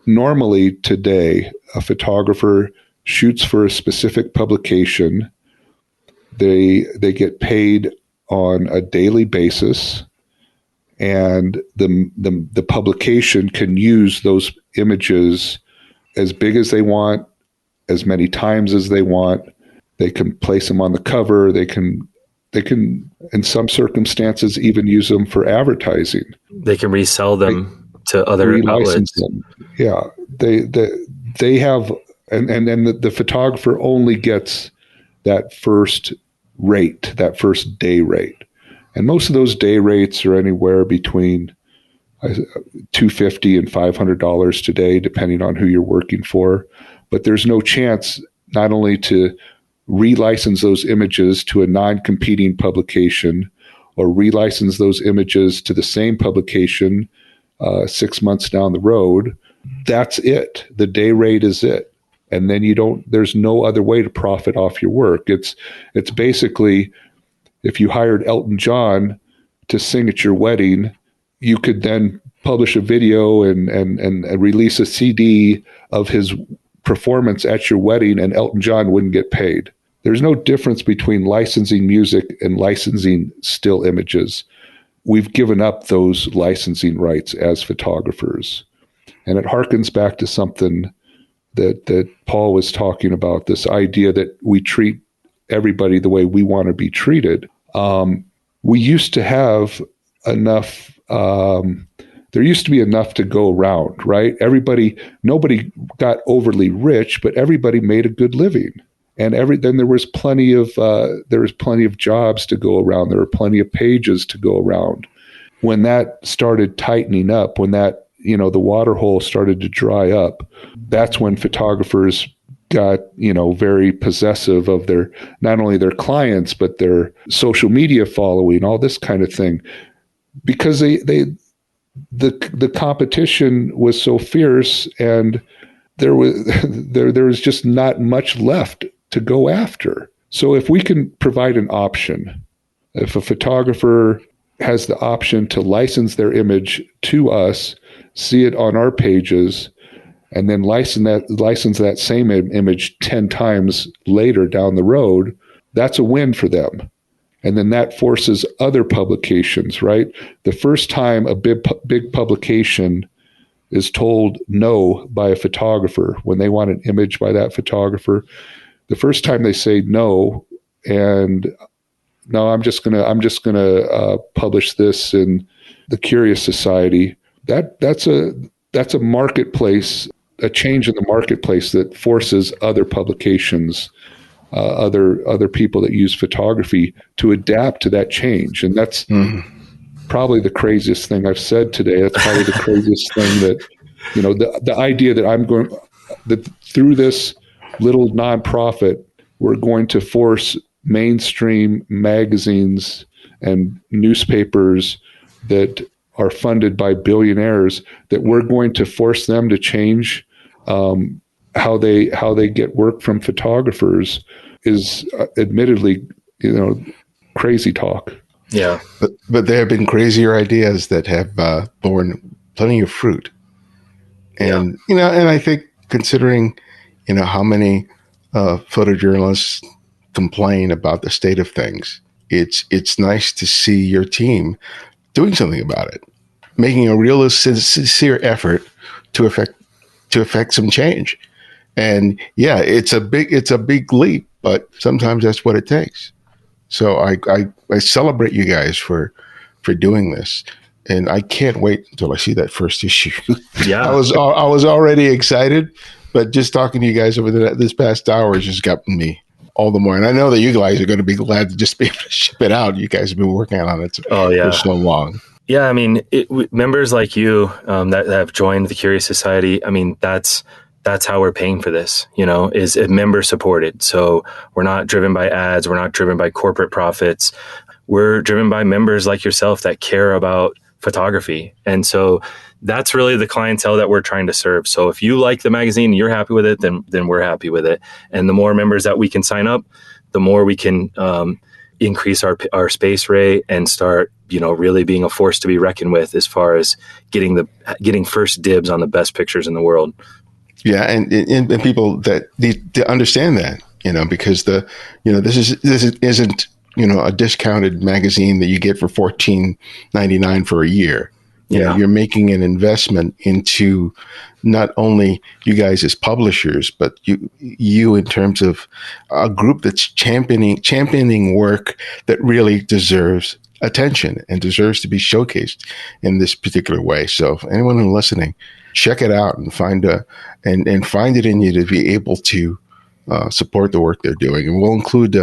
normally today, a photographer shoots for a specific publication. They get paid on a daily basis, and the publication can use those images as big as they want, as many times as they want. They can place them on the cover. They can, in some circumstances, even use them for advertising. They can resell them to other outlets. Them. Yeah, they have, and then the photographer only gets that first rate, that first day rate, and most of those day rates are anywhere between $250 and $500 today, depending on who you're working for. But there's no chance not only to relicense those images to a non-competing publication or relicense those images to the same publication 6 months down the road. That's it. The day rate is it. And then there's no other way to profit off your work. It's basically, if you hired Elton John to sing at your wedding, you could then publish a video and release a CD of his performance at your wedding, and Elton John wouldn't get paid. There's no difference between licensing music and licensing still images. We've given up those licensing rights as photographers. And it harkens back to something that Paul was talking about, this idea that we treat everybody the way we want to be treated. We used to have enough, there used to be enough to go around, right? Nobody got overly rich, but everybody made a good living. And then there was plenty of jobs to go around. There were plenty of pages to go around. When that started tightening up, when that, the water hole started to dry up, that's when photographers got, very possessive of not only their clients, but their social media following, all this kind of thing, because the competition was so fierce, and there was just not much left to go after. So if we can provide an option, if a photographer has the option to license their image to us, see it on our pages, and then license that same image 10 times later down the road, that's a win for them. And then that forces other publications, right? The first time a big publication is told no by a photographer, when they want an image by that photographer, the first time they say no, and no, I'm just gonna publish this in the Curious Society. That's a marketplace, a change in the marketplace that forces other publications, other people that use photography to adapt to that change, and that's probably the craziest thing I've said today. That's probably the craziest thing that, the idea that through this little nonprofit, we're going to force mainstream magazines and newspapers that are funded by billionaires, that we're going to force them to change how they get work from photographers is admittedly, crazy talk. Yeah. But there have been crazier ideas that have borne plenty of fruit. And, and I think considering, how many photojournalists complain about the state of things, it's nice to see your team doing something about it, making a real sincere effort to affect some change. And yeah, it's a big leap, but sometimes that's what it takes. So I celebrate you guys for doing this, and I can't wait until I see that first issue. Yeah, I was already excited, but just talking to you guys over this past hour has just gotten me all the more. And I know that you guys are going to be glad to just be able to ship it out. You guys have been working on it for so long. Yeah, I mean, members like you that have joined the Curious Society, I mean, that's how we're paying for this, is member supported. So we're not driven by ads. We're not driven by corporate profits. We're driven by members like yourself that care about photography. And so that's really the clientele that we're trying to serve. So if you like the magazine and you're happy with it, then we're happy with it. And the more members that we can sign up, the more we can increase our space rate and start, really being a force to be reckoned with as far as getting first dibs on the best pictures in the world. Yeah, and people that need to understand that, because this isn't a discounted magazine that you get for $14.99 for a year. You're making an investment into not only you guys as publishers, but you in terms of a group that's championing work that really deserves attention and deserves to be showcased in this particular way. So if anyone who's listening, check it out and find it in you to be able to support the work they're doing. And we'll include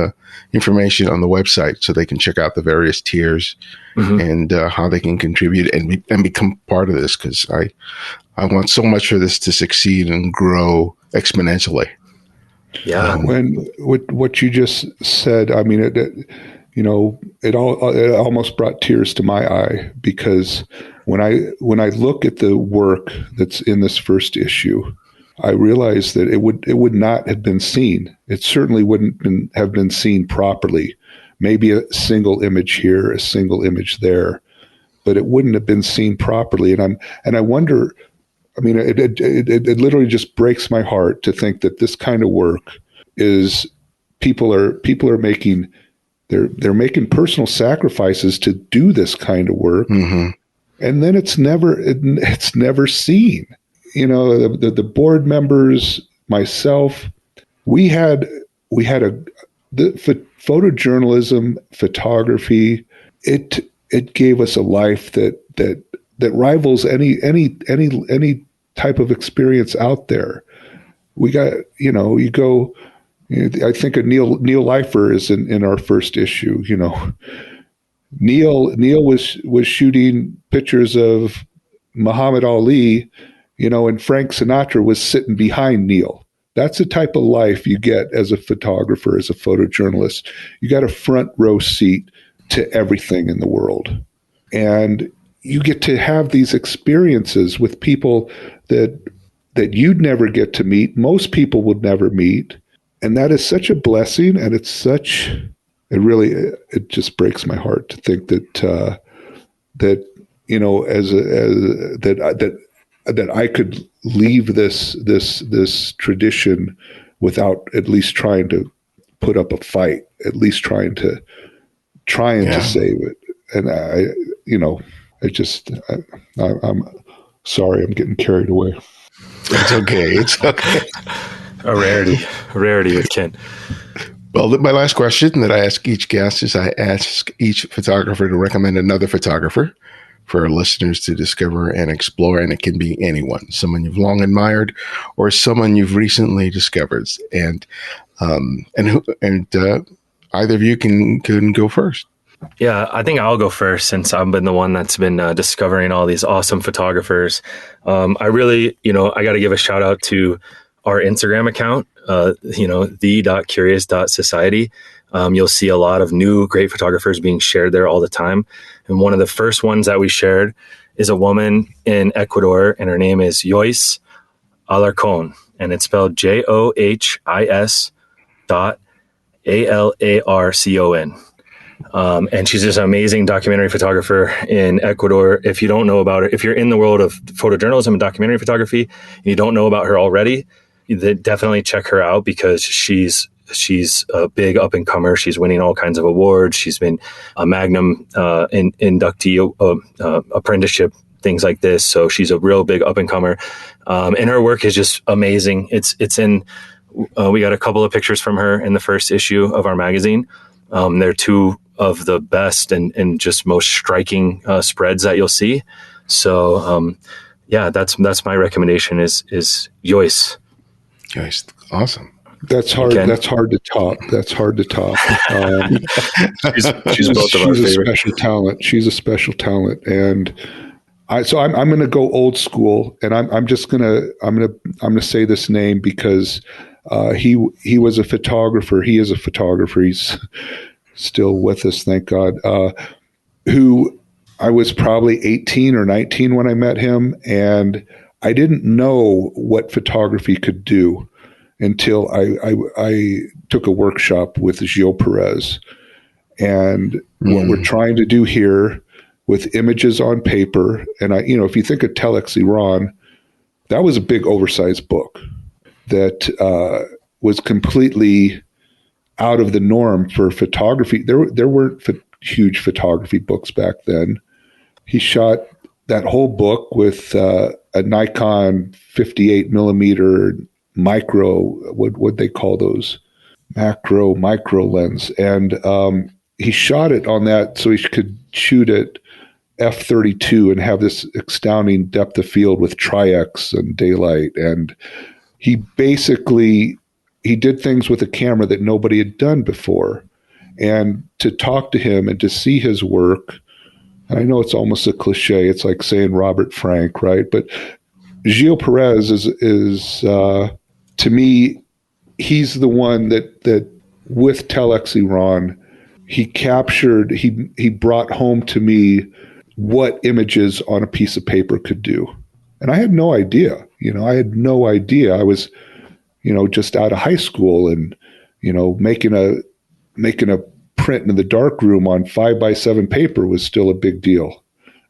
information on the website so they can check out the various tiers and how they can contribute and become part of this, because I want so much for this to succeed and grow exponentially. Yeah. When what you just said, I mean, it almost brought tears to my eye, because when I look at the work that's in this first issue, I realized that it would not have been seen. It certainly wouldn't have been seen properly. Maybe a single image here, a single image there, but it wouldn't have been seen properly. And I wonder. I mean, it literally just breaks my heart to think that this kind of work is people are making. They're making personal sacrifices to do this kind of work, and then it's never seen. The board members, myself, we had the photojournalism, photography. It gave us a life that rivals any type of experience out there. We got, you go. I think of Neil Leifer is in our first issue. Neil was shooting pictures of Muhammad Ali, and Frank Sinatra was sitting behind Neil. That's the type of life you get as a photographer, as a photojournalist. You got a front row seat to everything in the world, and you get to have these experiences with people that you'd never get to meet. Most people would never meet. And that is such a blessing. And it just breaks my heart to think that I could leave this tradition without at least trying to put up a fight, at least trying to save it. And I'm sorry, I'm getting carried away. It's okay. A rarity with Ken. Well, my last question that I ask each guest is I ask each photographer to recommend another photographer for our listeners to discover and explore. And it can be anyone, someone you've long admired or someone you've recently discovered. And either of you can go first. Yeah, I think I'll go first since I've been the one that's been discovering all these awesome photographers. I really, I got to give a shout out to our Instagram account, the.curious.society. You'll see a lot of new great photographers being shared there all the time. And one of the first ones that we shared is a woman in Ecuador, and her name is Johis Alarcon, and it's spelled JOHIS.ALARCON. And she's just an amazing documentary photographer in Ecuador. If you don't know about her, if you're in the world of photojournalism and documentary photography and you don't know about her already, definitely check her out, because she's a big up and comer. She's winning all kinds of awards. She's been a Magnum inductee, apprenticeship, things like this. So she's a real big up and comer, and her work is just amazing. It's in. We got a couple of pictures from her in the first issue of our magazine. They're two of the best and just most striking spreads that you'll see. So that's my recommendation is Johis. Johis, awesome. That's hard. Ken? That's hard to top. She's both of our favorite. Special talent. She's a special talent, and I'm going to go old school, and I'm gonna say this name because he was a photographer. He is a photographer. He's still with us, thank God. Who I was probably 18 or 19 when I met him, and I didn't know what photography could do until I took a workshop with Gilles Peress. And what we're trying to do here with images on paper, and if you think of Telex Iran, that was a big oversized book that was completely out of the norm for photography. There weren't huge photography books back then. He shot that whole book with a Nikon 58 millimeter micro, what they call those, micro lens. And he shot it on that so he could shoot at f/32 and have this astounding depth of field with tri-X and daylight. And he did things with a camera that nobody had done before. And to talk to him and to see his work, and I know it's almost a cliche, it's like saying Robert Frank, right? But Gilles Peress is to me, he's the one that with Telex Iran, he brought home to me what images on a piece of paper could do. And I had no idea. I had no idea. I was, just out of high school and, making a print in the darkroom on 5x7 paper was still a big deal.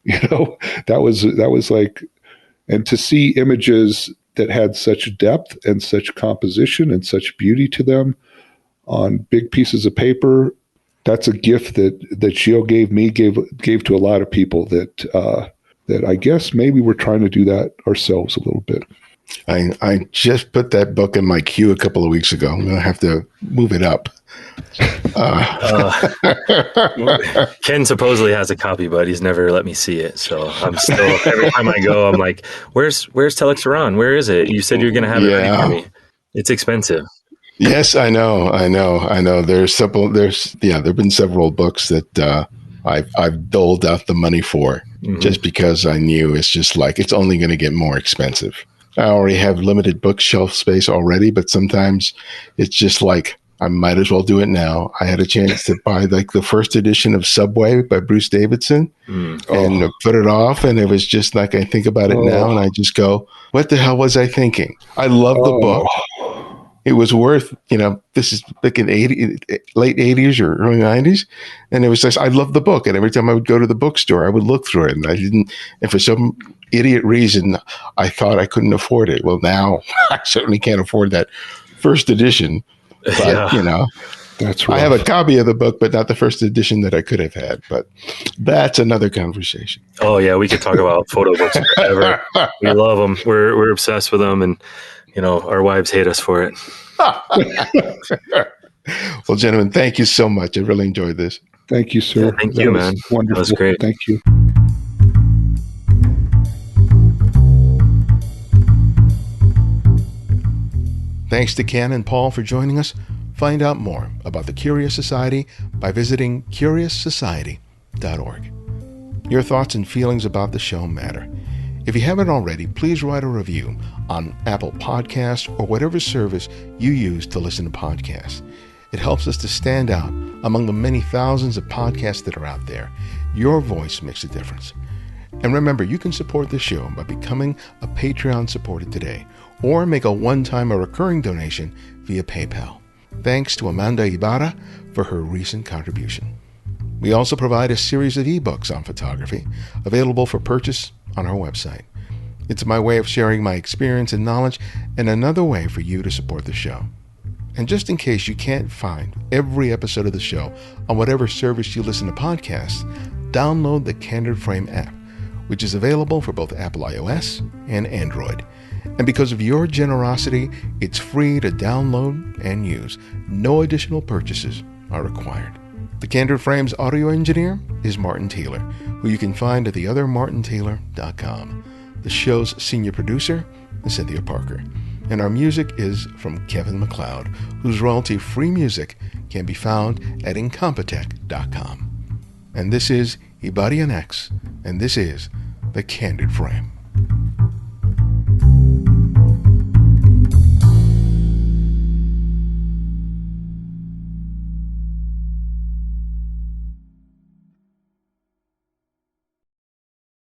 That was like, and to see images that had such depth and such composition and such beauty to them on big pieces of paper, that's a gift that Gilles gave me, gave to a lot of people that I guess maybe we're trying to do that ourselves a little bit. I just put that book in my queue a couple of weeks ago. I'm going to have to move it up. Ken supposedly has a copy, but he's never let me see it. So I'm still, every time I go, I'm like, where's Telex Iran? Where is it? You said you're going to have it ready for me. It's expensive. Yes, I know. There've been several books that I've doled out the money for just because I knew it's just like, it's only going to get more expensive. I already have limited bookshelf space already, but sometimes it's just like, I might as well do it now. I had a chance to buy like the first edition of Subway by Bruce Davidson and put it off. And it was just like, I think about it now and I just go, what the hell was I thinking? I love the book. It was worth, this is like in late 80s or early 90s. And it was just, I loved the book. And every time I would go to the bookstore, I would look through it. And and for some idiot reason, I thought I couldn't afford it. Well, now I certainly can't afford that first edition. But, that's rough. I have a copy of the book, but not the first edition that I could have had. But that's another conversation. Oh, yeah. We could talk about photo books forever. We love them. We're obsessed with them. And, our wives hate us for it. Well, gentlemen, thank you so much. I really enjoyed this. Thank you, sir. Yeah, thank you, man. Wonderful. That was great. Thank you. Thanks to Ken and Paul for joining us. Find out more about the Curious Society by visiting curioussociety.org. Your thoughts and feelings about the show matter. If you haven't already, please write a review on Apple Podcasts or whatever service you use to listen to podcasts. It helps us to stand out among the many thousands of podcasts that are out there. Your voice makes a difference. And remember, you can support the show by becoming a Patreon supporter today, or make a one-time or recurring donation via PayPal. Thanks to Amanda Ibarra for her recent contribution. We also provide a series of ebooks on photography, available for purchase on our website. It's my way of sharing my experience and knowledge, and another way for you to support the show. And just in case you can't find every episode of the show on whatever service you listen to podcasts, download the Candid Frame app, which is available for both Apple iOS and Android. And because of your generosity, it's free to download and use. No additional purchases are required. The Candid Frame's audio engineer is Martin Taylor, who you can find at theothermartintaylor.com. The show's senior producer is Cynthia Parker. And our music is from Kevin MacLeod, whose royalty-free music can be found at incompetech.com. And this is Ibadian X, and this is The Candid Frame.